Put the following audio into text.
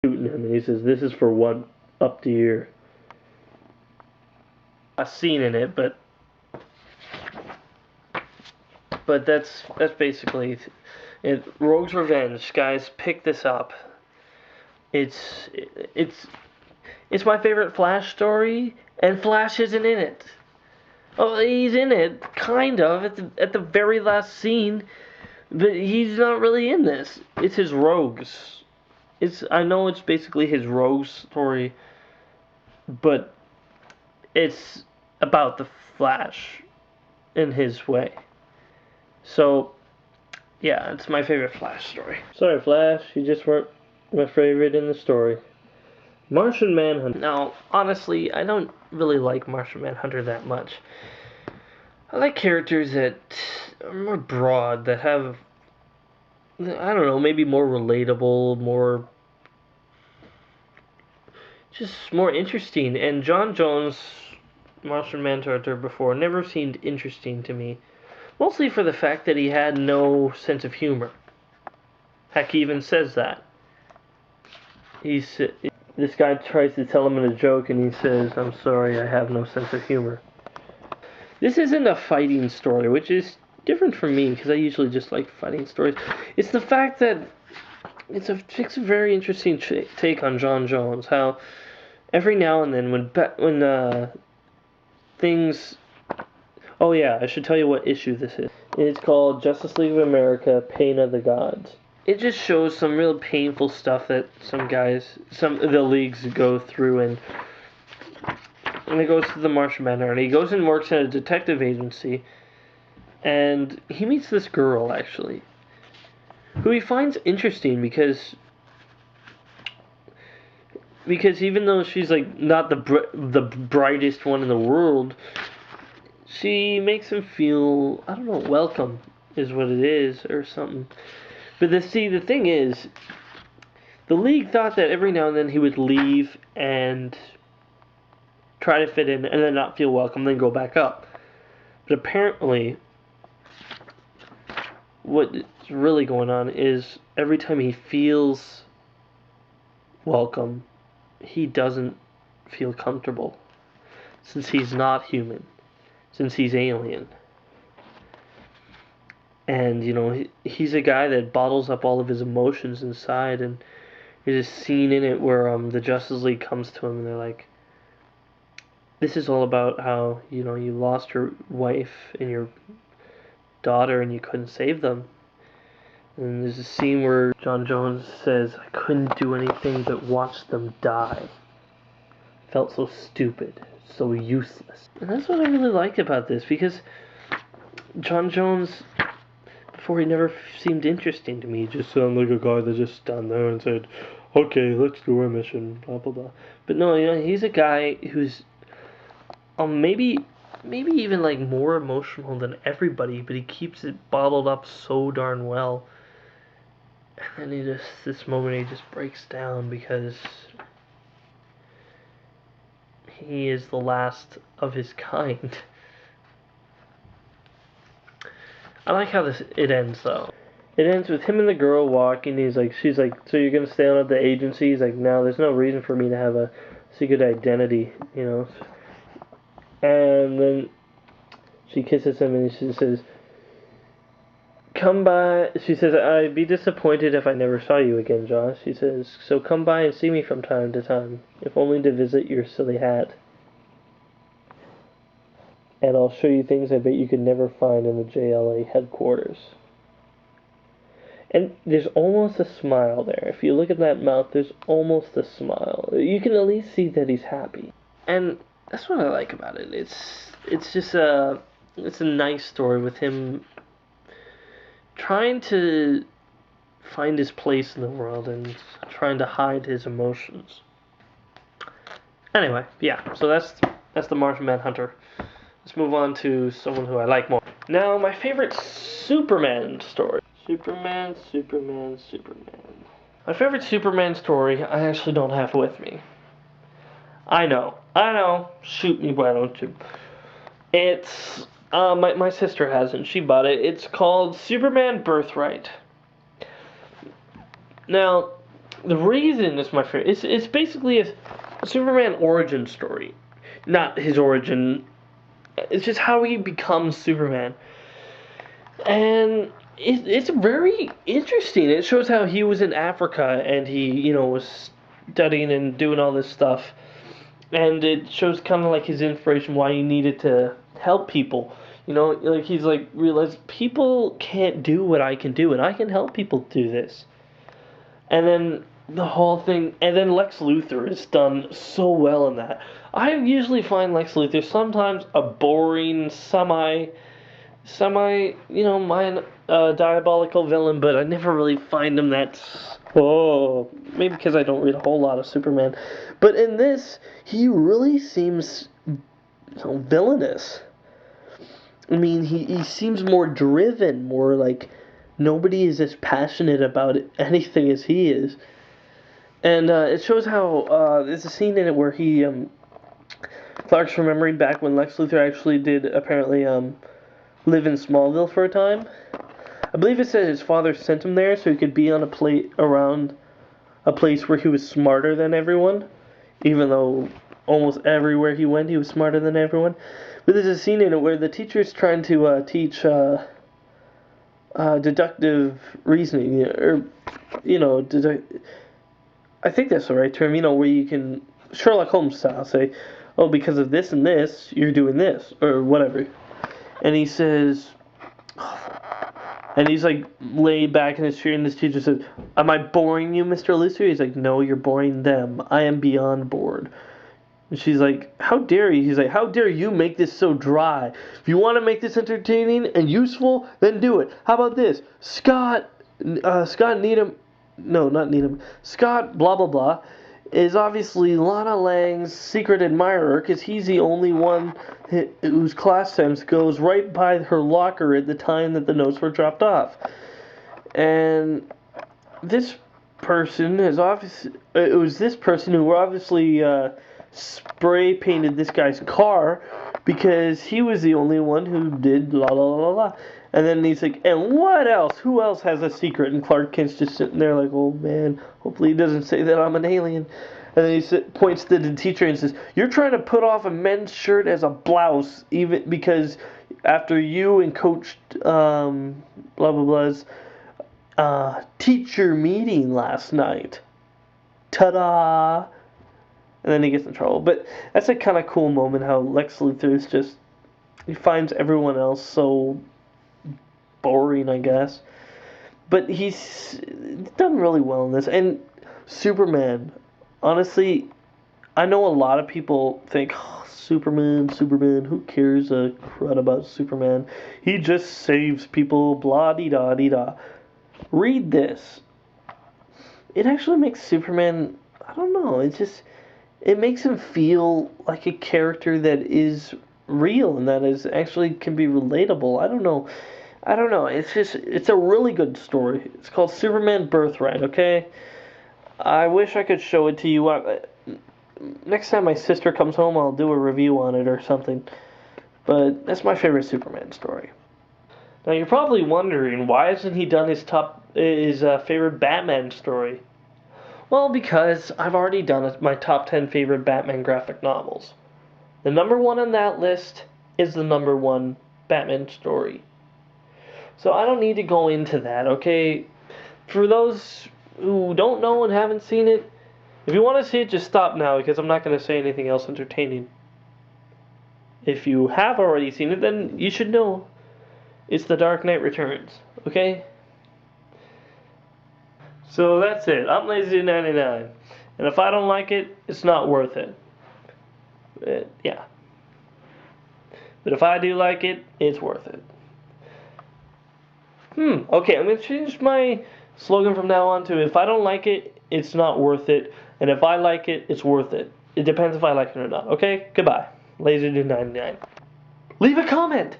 shooting him, and he says, "This is for one up to here." A scene in it, but that's basically it. Rogue's Revenge, guys, pick this up. It's it's my favorite Flash story, and Flash isn't in it. Oh, he's in it, kind of, at the very last scene, but he's not really in this. It's his rogues. I know it's basically his rogues story, but it's about the Flash in his way. So, yeah, it's my favorite Flash story. Sorry, Flash, you just weren't my favorite in the story. Martian Manhunter. Now, honestly, I don't really like Martian Manhunter that much. I like characters that are more broad, that have, I don't know, maybe more relatable, just more interesting. And John Jones, Martian Manhunter before, never seemed interesting to me. Mostly for the fact that he had no sense of humor. Heck, he even says that. This guy tries to tell him in a joke, and he says, "I'm sorry, I have no sense of humor." This isn't a fighting story, which is different from me, because I usually just like fighting stories. It's the fact that it's a very interesting take on John Jones, how every now and then when things... Oh yeah, I should tell you what issue this is. It's called Justice League of America, Pain of the Gods. It just shows some real painful stuff that some of the leagues go through, and he goes to the Martian Manhunter, and he goes and works at a detective agency, and he meets this girl, actually, who he finds interesting because even though she's like not the brightest one in the world, she makes him feel, I don't know, welcome is what it is, or something. But the thing is, the League thought that every now and then he would leave and try to fit in and then not feel welcome, then go back up. But apparently, what's really going on is every time he feels welcome, he doesn't feel comfortable. Since he's not human. Since he's alien. And, you know, he's a guy that bottles up all of his emotions inside, and there's a scene in it where the Justice League comes to him and they're like, this is all about how, you know, you lost your wife and your daughter and you couldn't save them. And there's a scene where John Jones says, I couldn't do anything but watch them die. Felt so stupid, so useless. And that's what I really liked about this, because John Jones, before, he never seemed interesting to me. He just sounded like a guy that just stood there and said, okay, let's do our mission, blah, blah, blah. But no, you know, he's a guy who's maybe even like more emotional than everybody, but he keeps it bottled up so darn well. And then this moment he just breaks down because he is the last of his kind. I like how it ends though. It ends with him and the girl walking. She's like, so you're gonna stay on at the agency? He's like, no, there's no reason for me to have a secret identity, you know. And then she kisses him and she says, come by. She says, I'd be disappointed if I never saw you again, Josh. She says, so come by and see me from time to time, if only to visit your silly hat. And I'll show you things I bet you could never find in the JLA headquarters. And there's almost a smile there. If you look at that mouth, there's almost a smile. You can at least see that he's happy. And that's what I like about it. It's just a nice story with him trying to find his place in the world and trying to hide his emotions. Anyway, yeah, so that's the Martian Manhunter. Let's move on to someone who I like more. Now, my favorite Superman story. Superman. My favorite Superman story, I actually don't have with me. I know. Shoot me, why don't you? It's, my sister has it, she bought it. It's called Superman Birthright. Now, the reason it's my favorite, it's basically a Superman origin story, not his origin. It's just how he becomes Superman, and it's very interesting. It shows how he was in Africa and he, was studying and doing all this stuff, and it shows kind of like his inspiration why he needed to help people. Like he's like realized people can't do what I can do, and I can help people do this. And then the whole thing, and then Lex Luthor is done so well in that. I usually find Lex Luthor sometimes a boring, my diabolical villain, but I never really find him that. Oh, maybe because I don't read a whole lot of Superman. But in this, he really seems villainous. I mean, he seems more driven, more like nobody is as passionate about anything as he is. And it shows how there's a scene in it where Clark's remembering back when Lex Luthor actually did apparently live in Smallville for a time. I believe it said his father sent him there so he could be on around a place where he was smarter than everyone, even though almost everywhere he went he was smarter than everyone. But there's a scene in it where the teacher's trying to teach deductive reasoning, or I think that's the right term. Where you can Sherlock Holmes style say, "Oh, because of this and this, you're doing this," or whatever. And he says, and he's like laid back in his chair, and this teacher says, "Am I boring you, Mr. Luthor?" He's like, "No, you're boring them. I am beyond bored." And she's like, "How dare you?" He's like, "How dare you make this so dry? If you want to make this entertaining and useful, then do it. How about this? Scott Needham, no, not Needham, Scott blah blah blah, is obviously Lana Lang's secret admirer because he's the only one whose class sense goes right by her locker at the time that the notes were dropped off. And this person is obviously, it was this person who obviously spray painted this guy's car because he was the only one who did la la la la." And then he's like, "And what else? Who else has a secret?" And Clark Kent's just sitting there like, "Oh man, hopefully he doesn't say that I'm an alien." And then he points to the teacher and says, "You're trying to put off a men's shirt as a blouse, even because after you and Coach blah blah blah's teacher meeting last night. Ta-da!" And then he gets in trouble. But that's a kind of cool moment how Lex Luthor is just, he finds everyone else so boring, I guess. But he's done really well in this. And Superman, honestly, I know a lot of people think, "Oh, Superman, who cares a crud about Superman? He just saves people, blah dee da dee da." Read this. It actually makes Superman, I don't know, it makes him feel like a character that is real and that is actually can be relatable. I don't know. It's a really good story. It's called Superman Birthright, okay? I wish I could show it to you. Next time my sister comes home, I'll do a review on it or something. But that's my favorite Superman story. Now you're probably wondering, why hasn't he done his favorite Batman story? Well, because I've already done my top 10 favorite Batman graphic novels. The number one on that list is the number one Batman story. So I don't need to go into that, okay? For those who don't know and haven't seen it, if you want to see it, just stop now because I'm not going to say anything else entertaining. If you have already seen it, then you should know it's The Dark Knight Returns, okay? So that's it. I'm Lazy99. And if I don't like it, it's not worth it. Yeah. But if I do like it, it's worth it. Okay, I'm going to change my slogan from now on to, if I don't like it, it's not worth it. And if I like it, it's worth it. It depends if I like it or not. Okay? Goodbye. Lazy99. Leave a comment!